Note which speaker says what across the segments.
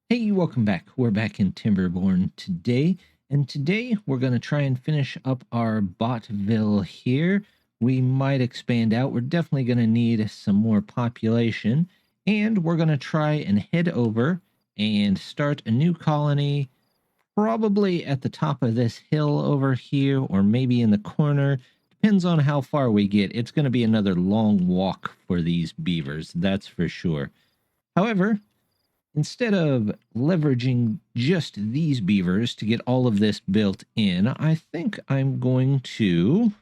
Speaker 1: Hey, welcome back. We're back in Timberborn today, and today we're going to try and finish up our Botville here. We might expand out. We're definitely going to need some more population, and we're going to try and head over and start a new colony, probably at the top of this hill over here, or maybe in the corner. Depends on how far we get. It's going to be another long walk for these beavers, that's for sure. However, instead of leveraging just these beavers to get all of this built in, I think I'm going to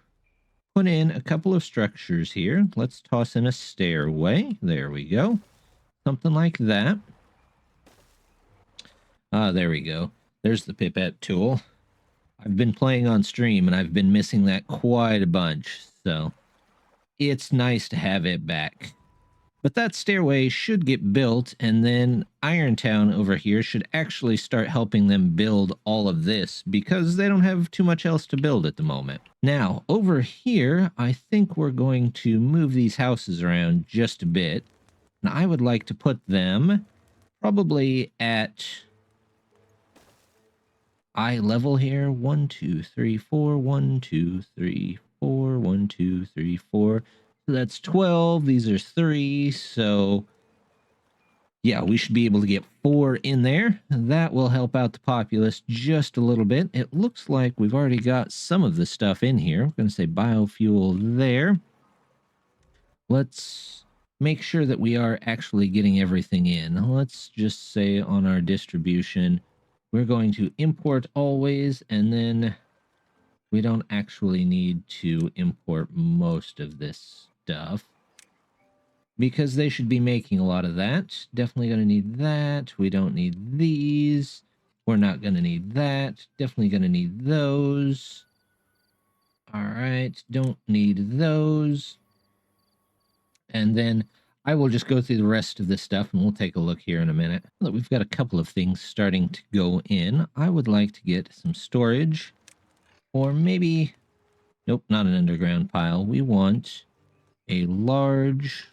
Speaker 1: put in a couple of structures here. Let's toss in a stairway. There we go. Something like that. There we go. There's the pipette tool. I've been playing on stream and I've been missing that quite a bunch, so it's nice to have it back. But that stairway should get built, and then Irontown over here should actually start helping them build all of this, because they don't have too much else to build at the moment. Now, over here, I think we're going to move these houses around just a bit. And I would like to put them probably at eye level here. 1, 2, 3, 4, 1, 2, 3, 4, 1, 2, 3, 4. So that's 12. These are 3. So yeah, we should be able to get 4 in there. That will help out the populace just a little bit. It looks like we've already got some of the stuff in here. I'm going to say biofuel there. Let's make sure that we are actually getting everything in. Let's just say on our distribution, we're going to import always, and then we don't actually need to import most of this stuff because they should be making a lot of that. Definitely going to need that. We don't need these. We're not going to need that. Definitely going to need those. All right. Don't need those. And then I will just go through the rest of this stuff and we'll take a look here in a minute. Look, we've got a couple of things starting to go in. I would like to get some storage, or maybe, nope, not an underground pile. We want a large,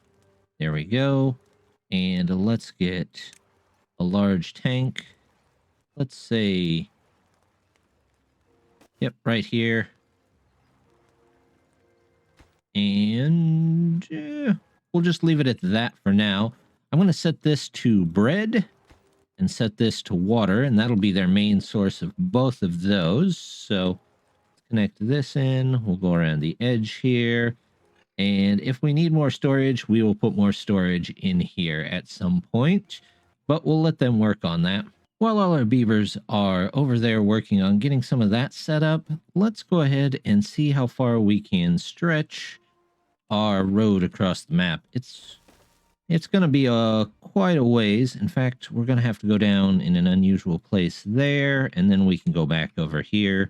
Speaker 1: there we go. And let's get a large tank. Let's say, yep, right here. And we'll just leave it at that for now. I'm going to set this to bread and set this to water, and that'll be their main source of both of those. So let's connect this in. We'll go around the edge here. And if we need more storage, we will put more storage in here at some point. But we'll let them work on that. While all our beavers are over there working on getting some of that set up, let's go ahead and see how far we can stretch our road across the map. It's going to be quite a ways. In fact, we're going to have to go down in an unusual place there, and then we can go back over here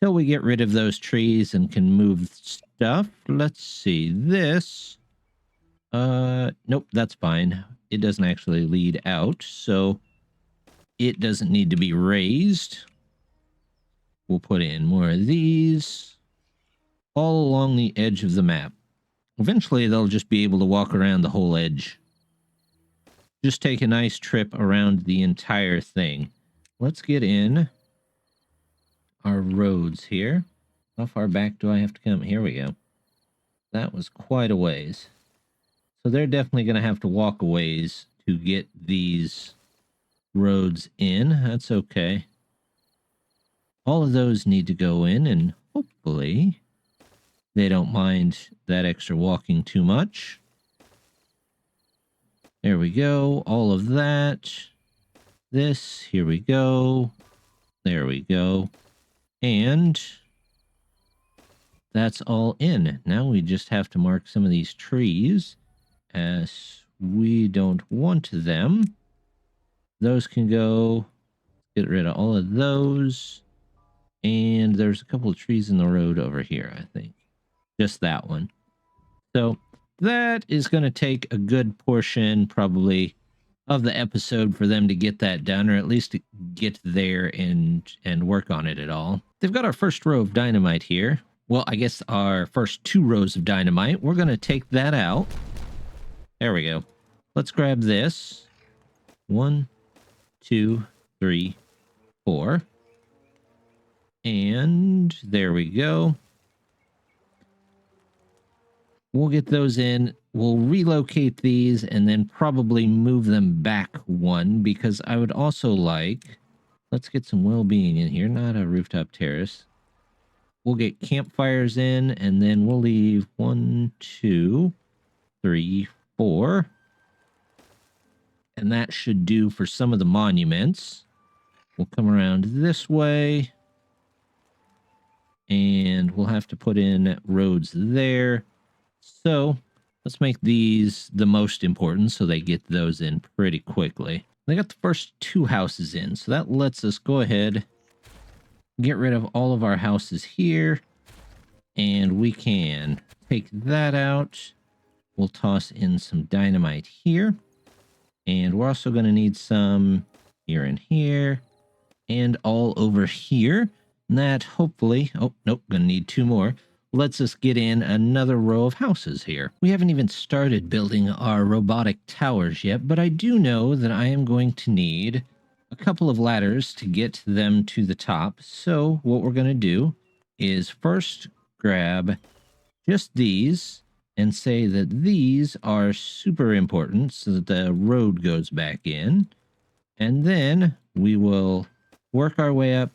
Speaker 1: till we get rid of those trees and can move stuff. Let's see. This, nope, that's fine. It doesn't actually lead out, so it doesn't need to be raised. We'll put in more of these all along the edge of the map. Eventually, they'll just be able to walk around the whole edge. Just take a nice trip around the entire thing. Let's get in our roads here. How far back do I have to come? Here we go. That was quite a ways. So they're definitely going to have to walk a ways to get these roads in. That's okay. All of those need to go in, and hopefully they don't mind that extra walking too much. There we go. All of that. This. Here we go. There we go. And that's all in. Now we just have to mark some of these trees as we don't want them. Those can go. Get rid of all of those. And there's a couple of trees in the road over here, I think. Just that one. So that is going to take a good portion probably of the episode for them to get that done, or at least to get there and work on it at all. They've got our first row of dynamite here. Well, I guess our first 2 rows of dynamite. We're going to take that out. There we go. Let's grab this. 1, 2, 3, 4. And there we go. We'll get those in. We'll relocate these and then probably move them back one, because I would also like... Let's get some well-being in here, not a rooftop terrace. We'll get campfires in, and then we'll leave 1, 2, 3, 4. And that should do for some of the monuments. We'll come around this way. And we'll have to put in roads there. So let's make these the most important so they get those in pretty quickly. They got the first 2 houses in, so that lets us go ahead, get rid of all of our houses here, and we can take that out. We'll toss in some dynamite here, and we're also going to need some here and here, and all over here. And that hopefully, oh, nope, going to need 2 more. Lets us get in another row of houses here. We haven't even started building our robotic towers yet, but I do know that I am going to need a couple of ladders to get them to the top. So what we're going to do is first grab just these and say that these are super important so that the road goes back in. And then we will work our way up.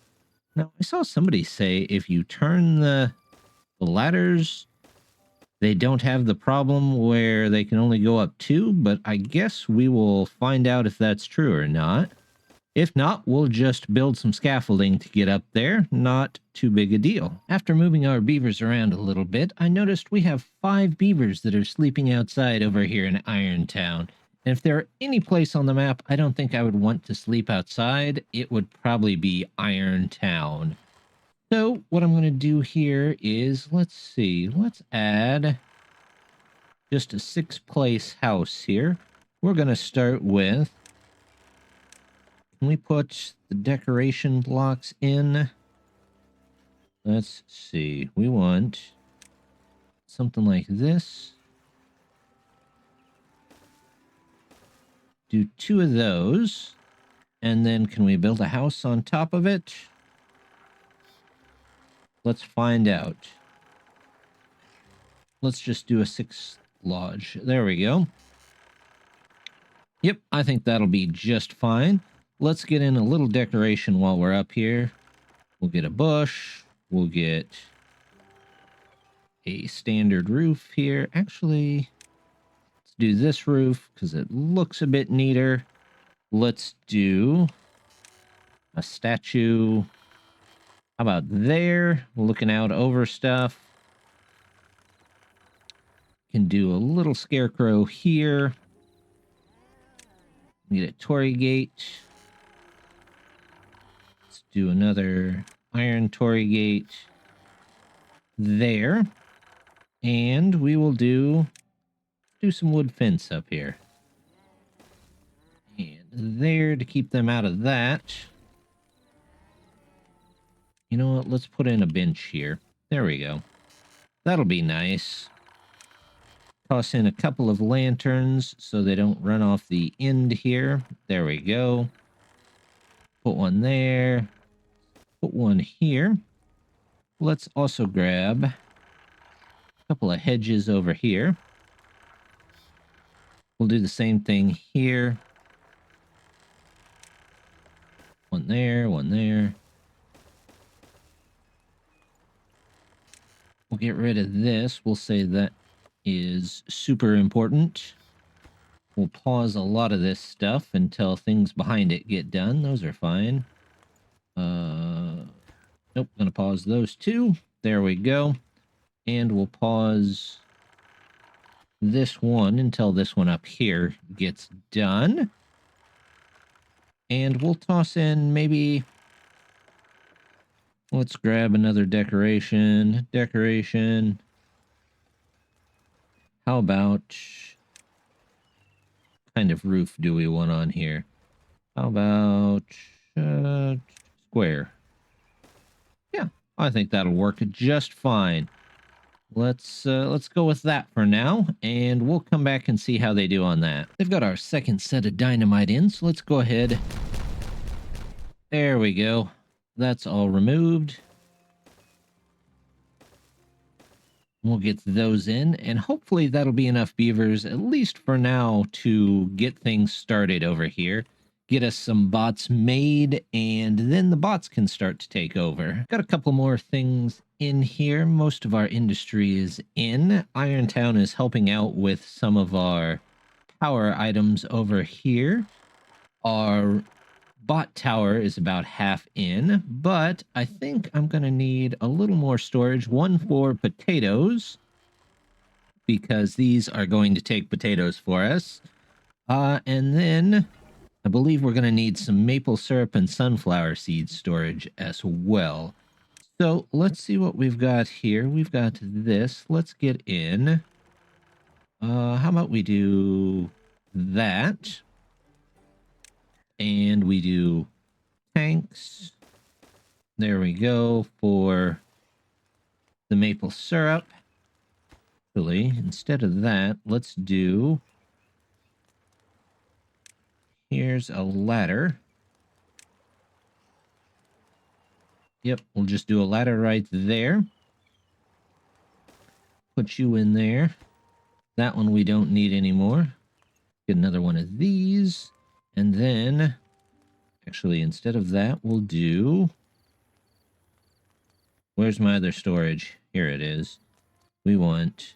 Speaker 1: Now, I saw somebody say if you turn the ladders, they don't have the problem where they can only go up 2, but I guess we will find out if that's true or not. If not, we'll just build some scaffolding to get up there. Not too big a deal. After moving our beavers around a little bit, I noticed we have 5 beavers that are sleeping outside over here in Irontown. And if there are any place on the map I don't think I would want to sleep outside, it would probably be Irontown. So what I'm going to do here is, let's see, let's add just a 6-place house here. We're going to start with, can we put the decoration blocks in? Let's see, we want something like this. Do 2 of those, and then can we build a house on top of it? Let's find out. Let's just do a 6 lodge. There we go. Yep, I think that'll be just fine. Let's get in a little decoration while we're up here. We'll get a bush. We'll get a standard roof here. Actually, let's do this roof because it looks a bit neater. Let's do a statue. How about there? Looking out over stuff. Can do a little scarecrow here. Need a torii gate. Let's do another iron torii gate there. And we will do some wood fence up here. And there to keep them out of that. You know what? Let's put in a bench here. There we go. That'll be nice. Toss in a couple of lanterns so they don't run off the end here. There we go. Put one there. Put one here. Let's also grab a couple of hedges over here. We'll do the same thing here. One there, one there. We'll get rid of this. We'll say that is super important. We'll pause a lot of this stuff until things behind it get done. Those are fine. Nope, gonna pause those 2. There we go. And we'll pause this one until this one up here gets done. And we'll toss in maybe... Let's grab another decoration. Decoration. How about... kind of roof do we want on here? How about... square. Yeah, I think that'll work just fine. Let's go with that for now, and we'll come back and see how they do on that. They've got our second set of dynamite in, so let's go ahead There we go. That's all removed. We'll get those in, and hopefully that'll be enough beavers, at least for now, to get things started over here. Get us some bots made, and then the bots can start to take over. Got a couple more things in here. Most of our industry is in. Irontown is helping out with some of our power items over here. Our bot tower is about half in, but I think I'm going to need a little more storage. One for potatoes, because these are going to take potatoes for us. And then I believe we're going to need some maple syrup and sunflower seed storage as well. So let's see what we've got here. We've got this. Let's get in. How about we do that? And we do tanks. There we go for the maple syrup. Actually, instead of that, let's do... Here's a ladder. Yep, we'll just do a ladder right there. Put you in there. That one we don't need anymore. Get another one of these. And then, actually, instead of that, we'll do... Where's my other storage? Here it is. We want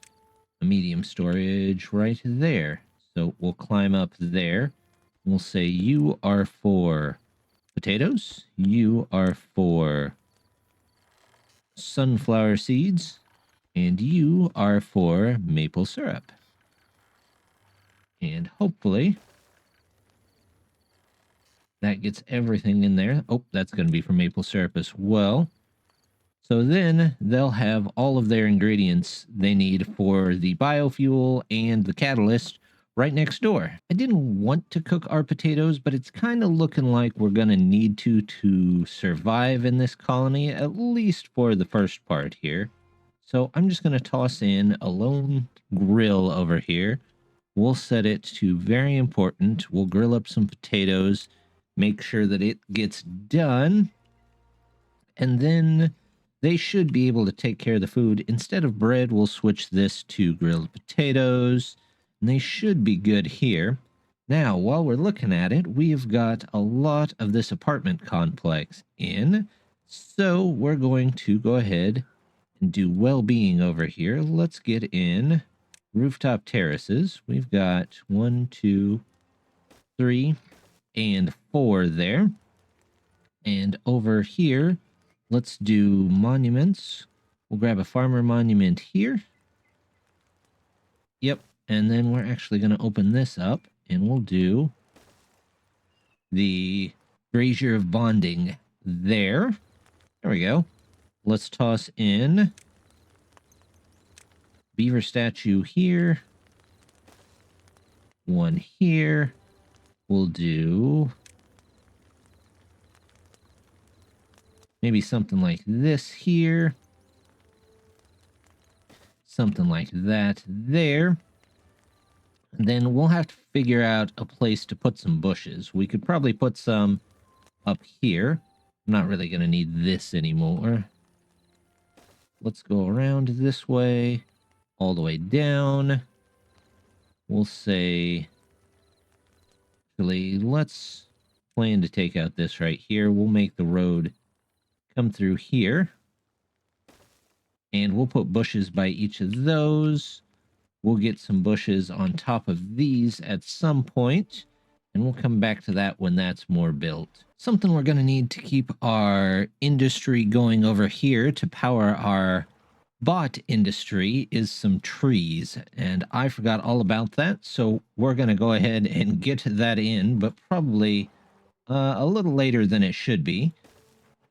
Speaker 1: a medium storage right there. So we'll climb up there. We'll say you are for potatoes. You are for sunflower seeds. And you are for maple syrup. And hopefully that gets everything in there. Oh, that's going to be for maple syrup as well. So then they'll have all of their ingredients they need for the biofuel and the catalyst right next door. I didn't want to cook our potatoes, but it's kind of looking like we're going to need to survive in this colony, at least for the first part here. So I'm just going to toss in a lone grill over here. We'll set it to very important. We'll grill up some potatoes, make sure that it gets done, and then they should be able to take care of the food. Instead of bread, we'll switch this to grilled potatoes, and they should be good here. Now, while we're looking at it, we've got a lot of this apartment complex in, so we're going to go ahead and do well-being over here. Let's get in rooftop terraces. We've got 1, 2, 3, and 4 there. And over here, let's do monuments. We'll grab a farmer monument here. Yep. And then we're actually going to open this up, and we'll do the brazier of bonding there. There we go. Let's toss in beaver statue here. One here. We'll do maybe something like this here. Something like that there. And then we'll have to figure out a place to put some bushes. We could probably put some up here. I'm not really going to need this anymore. Let's go around this way, all the way down. We'll say, actually, let's plan to take out this right here. We'll make the road come through here. And we'll put bushes by each of those. We'll get some bushes on top of these at some point, and we'll come back to that when that's more built. Something we're going to need to keep our industry going over here to power our bot industry is some trees, and I forgot all about that, so we're going to go ahead and get that in, but probably a little later than it should be.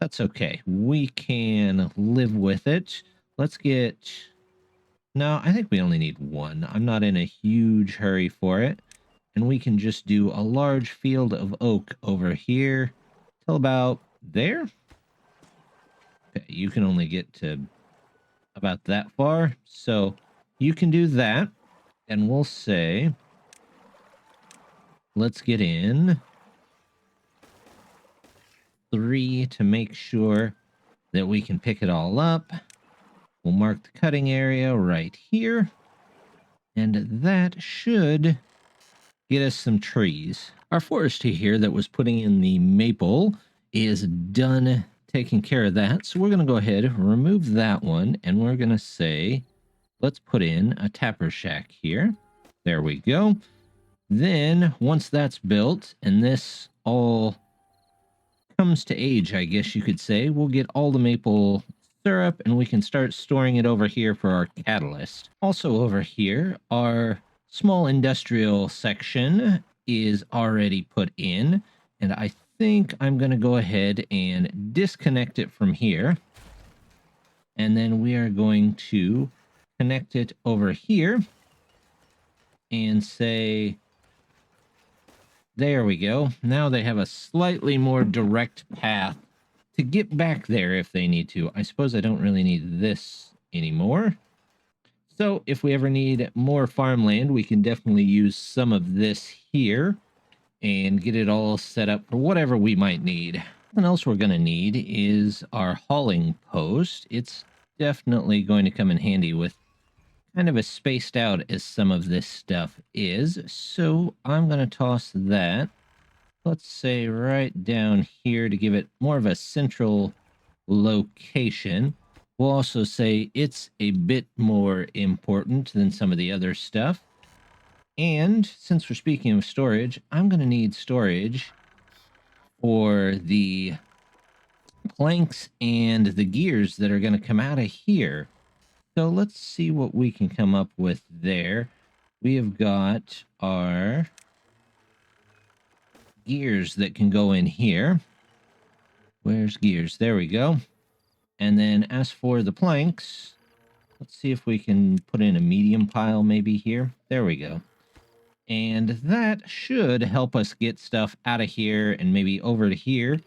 Speaker 1: That's okay. We can live with it. Let's get... No, I think we only need one. I'm not in a huge hurry for it. And we can just do a large field of oak over here till about there. Okay, you can only get to about that far. So you can do that. And we'll say, let's get in 3 to make sure that we can pick it all up. We'll mark the cutting area right here. And that should get us some trees. Our forester here that was putting in the maple is done taking care of that. So we're going to go ahead and remove that one. And we're going to say, let's put in a tapper shack here. There we go. Then once that's built and this all comes to age, I guess you could say, we'll get all the maple syrup and we can start storing it over here for our catalyst. Also over here, our small industrial section is already put in, and I think I'm going to go ahead and disconnect it from here. And then we are going to connect it over here and say, there we go. Now they have a slightly more direct path to get back there if they need to. I suppose I don't really need this anymore. So if we ever need more farmland, we can definitely use some of this here and get it all set up for whatever we might need. Something else we're going to need is our hauling post. It's definitely going to come in handy with kind of as spaced out as some of this stuff is. So I'm going to toss that, let's say right down here to give it more of a central location. We'll also say it's a bit more important than some of the other stuff. And since we're speaking of storage, I'm going to need storage for the planks and the gears that are going to come out of here. So let's see what we can come up with there. We have got our gears that can go in here. Where's gears? There we go. And then as for the planks, let's see if we can put in a medium pile maybe here. There we go. And that should help us get stuff out of here and maybe over to here.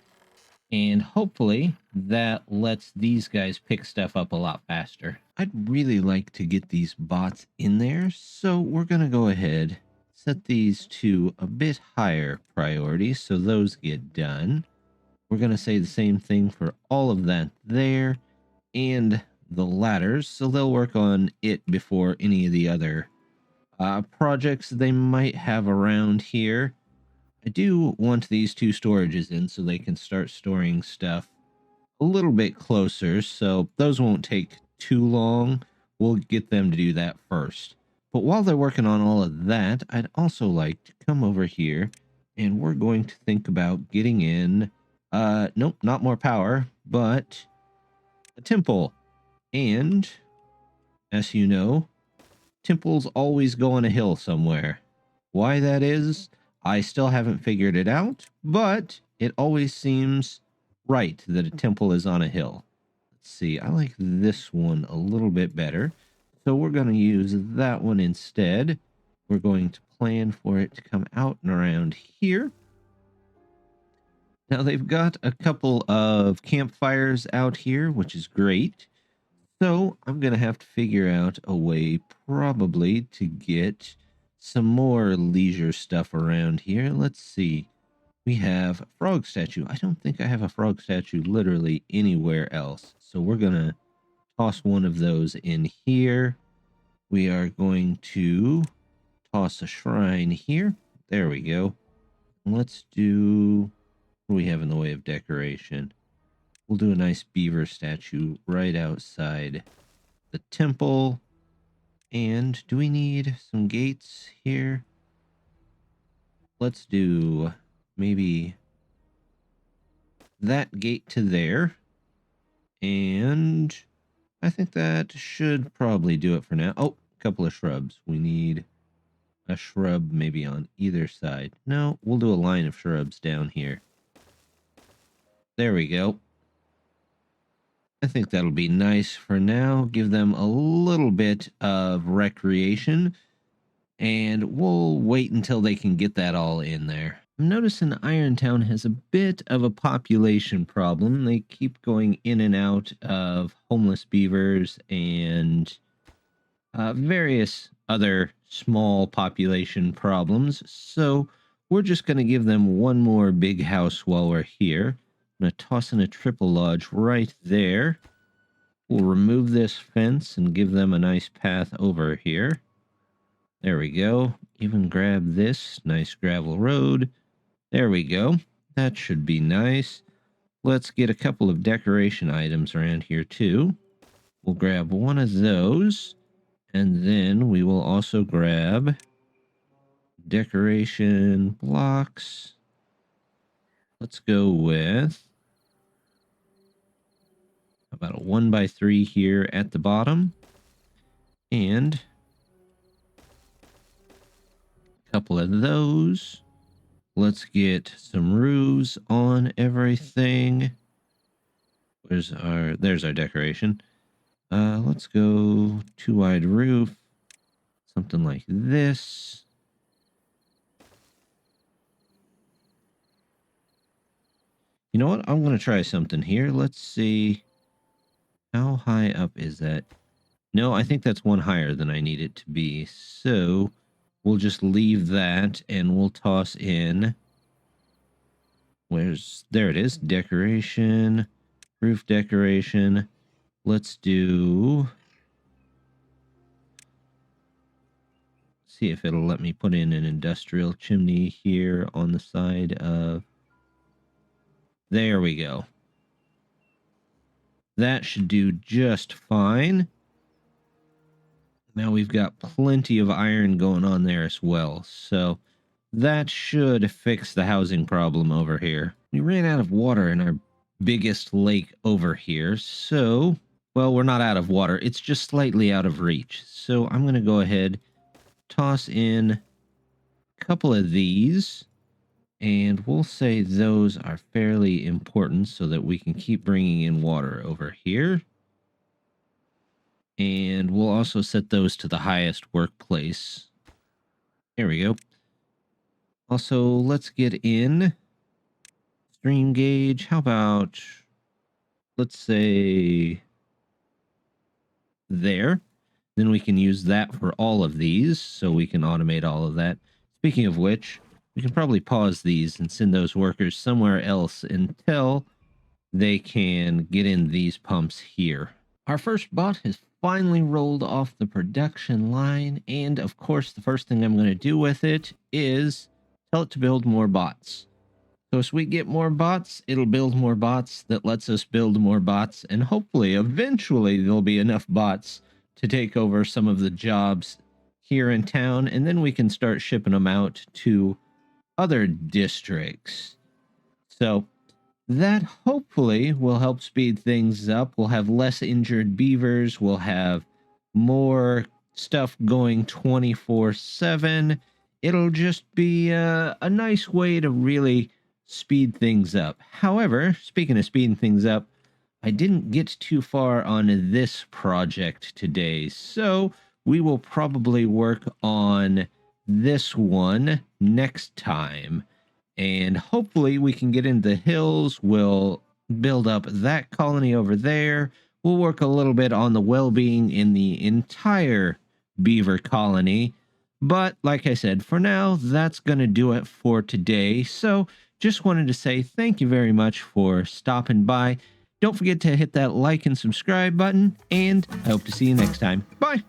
Speaker 1: And hopefully that lets these guys pick stuff up a lot faster. I'd really like to get these bots in there, so we're going to go ahead, set these to a bit higher priority so those get done. We're going to say the same thing for all of that there and the ladders, so they'll work on it before any of the other projects they might have around here. I do want these 2 storages in so they can start storing stuff a little bit closer, so those won't take too long. We'll get them to do that first. But while they're working on all of that, I'd also like to come over here and we're going to think about getting in, nope, not more power, but a temple. And as you know, temples always go on a hill somewhere. Why that is, I still haven't figured it out, but it always seems right that a temple is on a hill. Let's see, I like this one a little bit better, so we're going to use that one instead. We're going to plan for it to come out and around here. Now they've got a couple of campfires out here, which is great. So I'm going to have to figure out a way probably to get some more leisure stuff around here. Let's see. We have a frog statue. I don't think I have a frog statue literally anywhere else. So we're going to toss one of those in here. We are going to toss a shrine here. There we go. Let's do... what do we have in the way of decoration? We'll do a nice beaver statue right outside the temple. And do we need some gates here? Let's do maybe that gate to there. And I think that should probably do it for now. Oh, a couple of shrubs. We need a shrub maybe on either side. No, we'll do a line of shrubs down here. There we go. I think that'll be nice for now. Give them a little bit of recreation. And we'll wait until they can get that all in there. I'm noticing Irontown has a bit of a population problem. They keep going in and out of homeless beavers and various other small population problems. So we're just going to give them one more big house while we're here. I'm going to toss in a triple lodge right there. We'll remove this fence and give them a nice path over here. There we go. Even grab this nice gravel road. There we go. That should be nice. Let's get a couple of decoration items around here too. We'll grab one of those. And then we will also grab decoration blocks. Let's go with about a 1x3 here at the bottom. And a couple of those. Let's get some roofs on everything. There's our decoration. Let's go 2-wide roof. Something like this. You know what? I'm going to try something here. Let's see. How high up is that? No, I think that's one higher than I need it to be. So we'll just leave that and we'll toss in. There it is. Decoration. Roof decoration. Let's do... See if it'll let me put in an industrial chimney here on the side of... There we go. That should do just fine. Now we've got plenty of iron going on there as well. So that should fix the housing problem over here. We ran out of water in our biggest lake over here. So, well, we're not out of water. It's just slightly out of reach. So I'm going to go ahead, toss in a couple of these. And we'll say those are fairly important so that we can keep bringing in water over here. And we'll also set those to the highest workplace. There we go. Also, let's get in stream gauge. How about, let's say, there. Then we can use that for all of these, so we can automate all of that. Speaking of which, we can probably pause these and send those workers somewhere else until they can get in these pumps here. Our first bot has finally rolled off the production line, and of course the first thing I'm going to do with it is tell it to build more bots. So as we get more bots, it'll build more bots that lets us build more bots, and hopefully eventually there'll be enough bots to take over some of the jobs here in town, and then we can start shipping them out to other districts. So that hopefully will help speed things up. We'll have less injured beavers. We'll have more stuff going 24/7. It'll just be a nice way to really speed things up. However, speaking of speeding things up, I didn't get too far on this project today, so we will probably work on this one next time. And hopefully we can get into the hills. We'll build up that colony over there. We'll work a little bit on the well-being in the entire beaver colony. But like I said, for now, that's going to do it for today. So just wanted to say thank you very much for stopping by. Don't forget to hit that like and subscribe button, and I hope to see you next time. Bye!